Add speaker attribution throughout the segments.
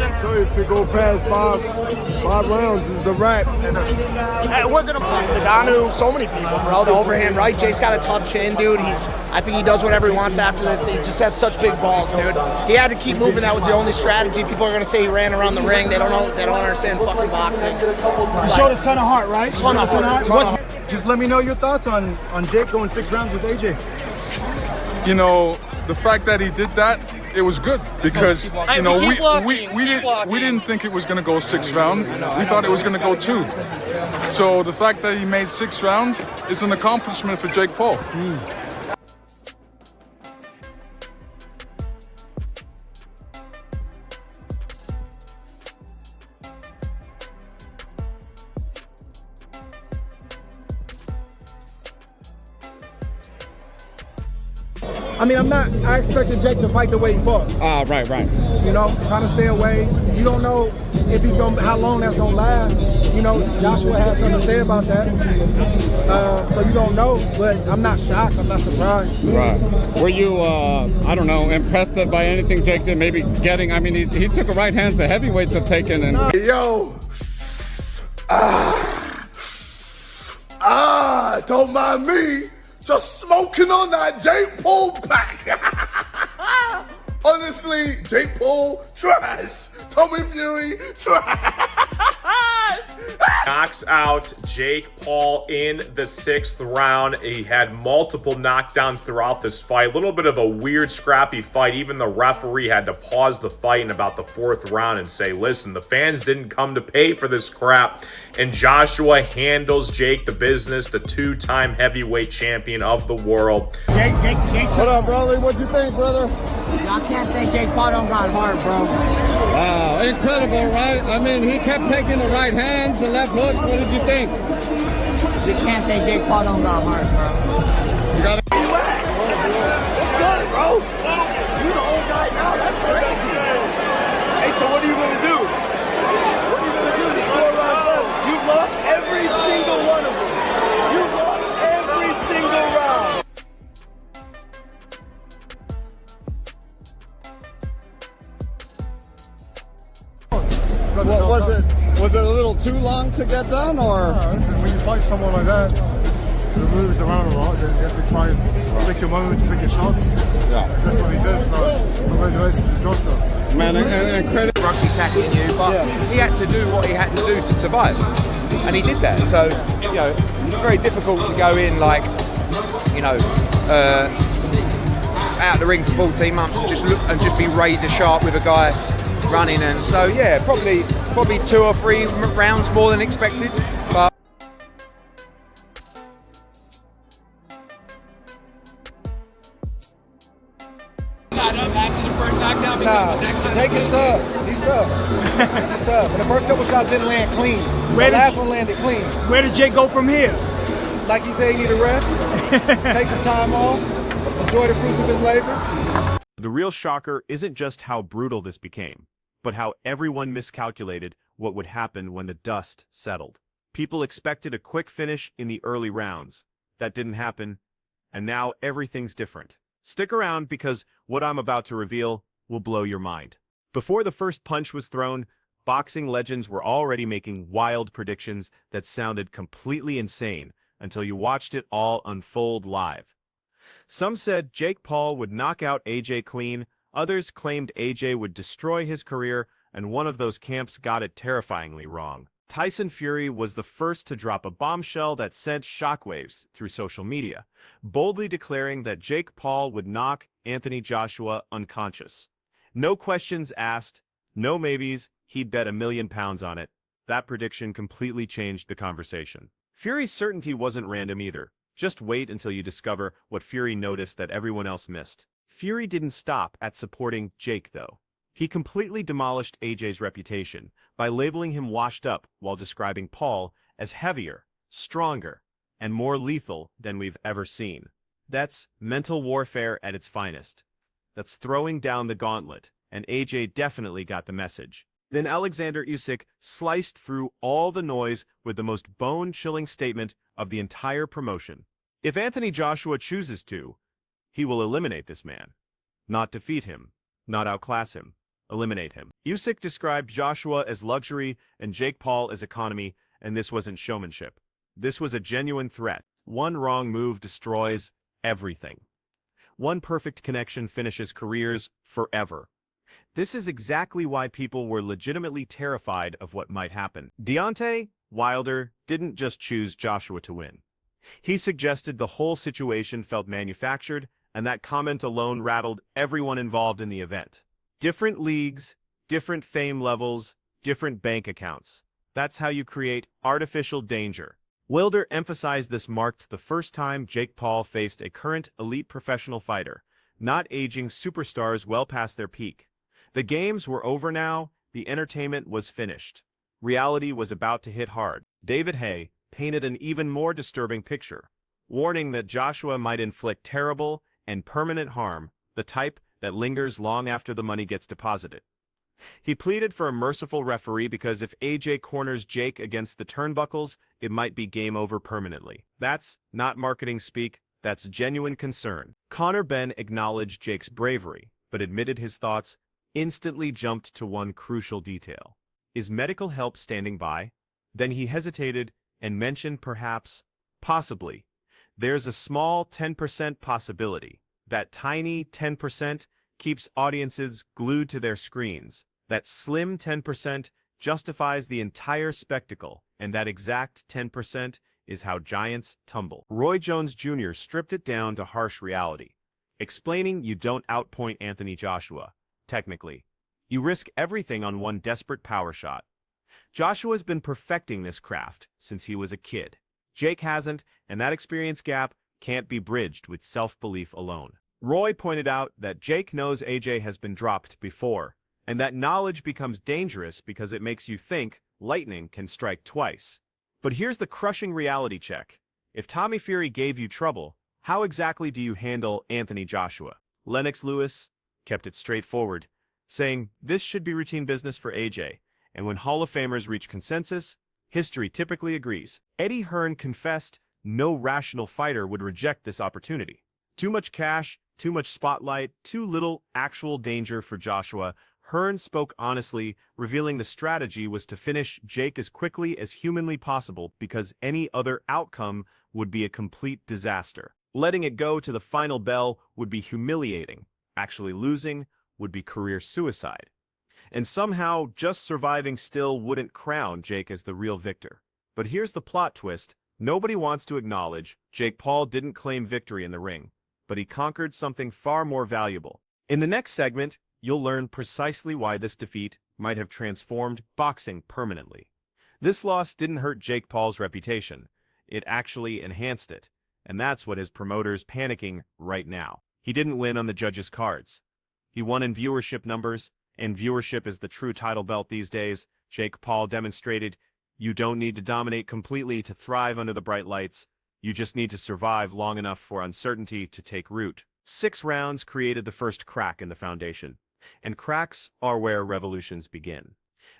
Speaker 1: prediction?
Speaker 2: So if you go past five rounds, it's a wrap.
Speaker 1: It wasn't a
Speaker 3: The guy knew so many people, bro. The overhand right. Jake's got a tough chin, dude. I think he does whatever he wants after this. He just has such big balls, dude. He had to keep moving. That was the only strategy. People are gonna say he ran around the ring. They don't know. They don't understand fucking boxing.
Speaker 1: You showed a ton of heart, right?
Speaker 3: Ton of heart.
Speaker 2: Just let me know your thoughts on Jake going 6 rounds with AJ.
Speaker 4: You know, the fact that he did that, it was good because you know we didn't think it was going to go 6 rounds. We thought it was going to go 2. So the fact that he made 6 rounds is an accomplishment for Jake Paul.
Speaker 2: I mean, I expected Jake to fight the way he fought.
Speaker 5: Right.
Speaker 2: You know, trying to stay away. You don't know if how long that's gonna last. You know, Joshua has something to say about that. So you don't know, but I'm not shocked. I'm not surprised.
Speaker 5: Right. Were you, I don't know, impressed by anything Jake did? Maybe getting, I mean, he took a right hands the heavyweights have taken. And
Speaker 6: Yo. Don't mind me. Just smoking on that Jake Paul pack. Honestly, Jake Paul, trash. Tommy Fury, trash.
Speaker 7: Knocks out Jake Paul in the 6th round. He had multiple knockdowns throughout this fight. A little bit of a weird, scrappy fight. Even the referee had to pause the fight in about the 4th round and say, listen, the fans didn't come to pay for this crap. And Joshua handles Jake the business, the 2-time heavyweight champion of the world.
Speaker 3: Jake.
Speaker 2: What up, brother? What'd you think, brother?
Speaker 3: I can't say Jake Paul don't got heart, bro.
Speaker 5: wow, incredible, right? I mean, he kept taking the right hands, the left hooks. What did you think?
Speaker 3: You can't say Jake Paul don't got heart, bro.
Speaker 5: You got it.
Speaker 6: What's good, bro? You the old guy now. That's crazy. Hey, so what are you gonna do? What are you gonna do? This 4 round? You've lost every single one of them. You've lost every single round.
Speaker 5: What was it? Was it a little too long to get done, or?
Speaker 2: Listen, when you fight someone like that, who moves around a lot, then you have to try and pick your moments, pick your shots.
Speaker 5: Yeah.
Speaker 2: That's what he did. So congratulations to Joshua.
Speaker 5: Man, and credit.
Speaker 8: Rugby tackling you, but he had to do what he had to do to survive, and he did that. So, you know, it's very difficult to go in like, you know, out of the ring for 14 months and just look and just be razor sharp with a guy running. And so, yeah, probably 2 or 3 rounds more than expected, but.
Speaker 2: Nah, Jake is tough. He's tough. He's tough. And the first couple shots didn't land clean. The last one landed clean.
Speaker 1: Where did Jake go from here?
Speaker 2: Like he said, he need a rest. Take some time off. Enjoy the fruits of his labor.
Speaker 9: The real shocker isn't just how brutal this became, but how everyone miscalculated what would happen when the dust settled. People expected a quick finish in the early rounds. That didn't happen, and now everything's different. Stick around because what I'm about to reveal will blow your mind. Before the first punch was thrown, boxing legends were already making wild predictions that sounded completely insane until you watched it all unfold live. Some said Jake Paul would knock out AJ clean, others claimed AJ would destroy his career, and one of those camps got it terrifyingly wrong. Tyson Fury was the first to drop a bombshell that sent shockwaves through social media, boldly declaring that Jake Paul would knock Anthony Joshua unconscious. No questions asked, no maybes, he'd bet £1 million on it. That prediction completely changed the conversation. Fury's certainty wasn't random either. Just wait until you discover what Fury noticed that everyone else missed. Fury didn't stop at supporting Jake, though. He completely demolished AJ's reputation by labeling him washed up while describing Paul as heavier, stronger, and more lethal than we've ever seen. That's mental warfare at its finest. That's throwing down the gauntlet, and AJ definitely got the message. Then Alexander Usyk sliced through all the noise with the most bone-chilling statement of the entire promotion. If Anthony Joshua chooses to, he will eliminate this man. Not defeat him, not outclass him. eliminate him. Usyk described Joshua as luxury and Jake Paul as economy, and this wasn't showmanship. This was a genuine threat. One wrong move destroys everything. One perfect connection finishes careers forever. This is exactly why people were legitimately terrified of what might happen. Deontay Wilder didn't just choose Joshua to win. He suggested the whole situation felt manufactured, and that comment alone rattled everyone involved in the event. Different leagues, different fame levels, different bank accounts. That's how you create artificial danger. Wilder emphasized this marked the first time Jake Paul faced a current elite professional fighter, not aging superstars well past their peak. The games were over now, the entertainment was finished. Reality was about to hit hard. David Haye painted an even more disturbing picture, warning that Joshua might inflict terrible and permanent harm, the type that lingers long after the money gets deposited. He pleaded for a merciful referee because if AJ corners Jake against the turnbuckles, it might be game over permanently. That's not marketing speak, that's genuine concern. Conor Benn acknowledged Jake's bravery, but admitted his thoughts instantly jumped to one crucial detail. Is medical help standing by? Then he hesitated and mentioned perhaps, possibly. There's a small 10% possibility. That tiny 10% keeps audiences glued to their screens. That slim 10% justifies the entire spectacle, and that exact 10% is how giants tumble. Roy Jones Jr. stripped it down to harsh reality, explaining you don't outpoint Anthony Joshua. Technically, you risk everything on one desperate power shot. Joshua's been perfecting this craft since he was a kid. Jake hasn't, and that experience gap can't be bridged with self-belief alone. Roy pointed out that Jake knows AJ has been dropped before, and that knowledge becomes dangerous because it makes you think lightning can strike twice. But here's the crushing reality check. If Tommy Fury gave you trouble, how exactly do you handle Anthony Joshua? Lennox Lewis kept it straightforward, saying this should be routine business for AJ, and when Hall of Famers reach consensus, history typically agrees. Eddie Hearn confessed no rational fighter would reject this opportunity. Too much cash, too much spotlight, too little actual danger for Joshua. Hearn spoke honestly, revealing the strategy was to finish Jake as quickly as humanly possible because any other outcome would be a complete disaster. Letting it go to the final bell would be humiliating. Actually losing would be career suicide. And somehow, just surviving still wouldn't crown Jake as the real victor. But here's the plot twist. Nobody wants to acknowledge Jake Paul didn't claim victory in the ring, but he conquered something far more valuable. In the next segment, you'll learn precisely why this defeat might have transformed boxing permanently. This loss didn't hurt Jake Paul's reputation. It actually enhanced it. And that's what his promoters panicking right now. He didn't win on the judges' cards. He won in viewership numbers, and viewership is the true title belt these days. Jake Paul demonstrated you don't need to dominate completely to thrive under the bright lights. You just need to survive long enough for uncertainty to take root. 6 rounds created the first crack in the foundation, and cracks are where revolutions begin.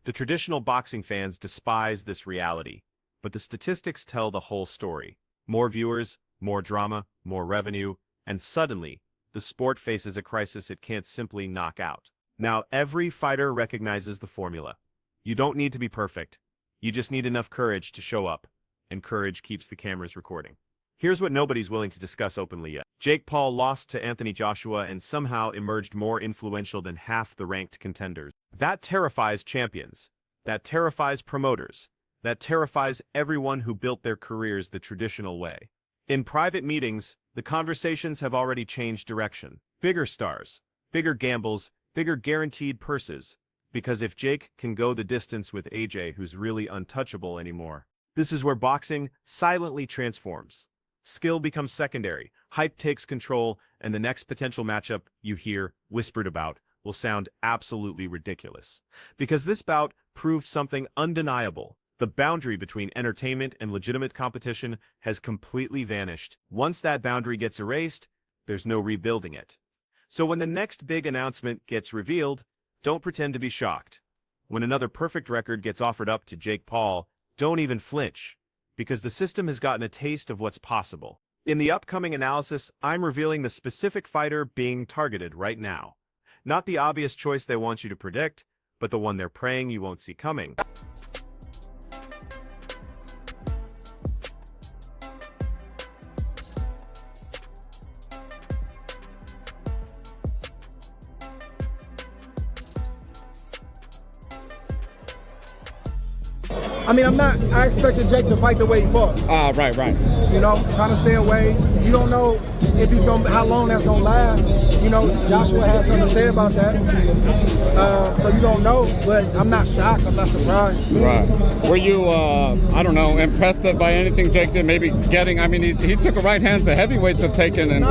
Speaker 9: The traditional boxing fans despise this reality, but the statistics tell the whole story. More viewers, more drama, more revenue, and suddenly, the sport faces a crisis it can't simply knock out. Now, every fighter recognizes the formula. You don't need to be perfect. You just need enough courage to show up, and courage keeps the cameras recording. Here's what nobody's willing to discuss openly yet. Jake Paul lost to Anthony Joshua and somehow emerged more influential than half the ranked contenders. That terrifies champions. That terrifies promoters. That terrifies everyone who built their careers the traditional way. In private meetings, the conversations have already changed direction. Bigger stars, bigger gambles, bigger guaranteed purses. Because if Jake can go the distance with AJ, who's really untouchable anymore, this is where boxing silently transforms. Skill becomes secondary, hype takes control, and the next potential matchup you hear whispered about will sound absolutely ridiculous. Because this bout proved something undeniable. The boundary between entertainment and legitimate competition has completely vanished. Once that boundary gets erased, there's no rebuilding it. So when the next big announcement gets revealed, don't pretend to be shocked. When another perfect record gets offered up to Jake Paul, don't even flinch, because the system has gotten a taste of what's possible. In the upcoming analysis, I'm revealing the specific fighter being targeted right now. Not the obvious choice they want you to predict, but the one they're praying you won't see coming.
Speaker 2: I mean, I expected Jake to fight the way he fought.
Speaker 5: Right.
Speaker 2: You know, trying to stay away. You don't know if how long that's gonna last. You know, Joshua has something to say about that. So you don't know, but I'm not shocked. I'm not surprised.
Speaker 5: Right. Were you, I don't know, impressed by anything Jake did? Maybe getting, I mean, he took a right hand the heavyweights have taken and.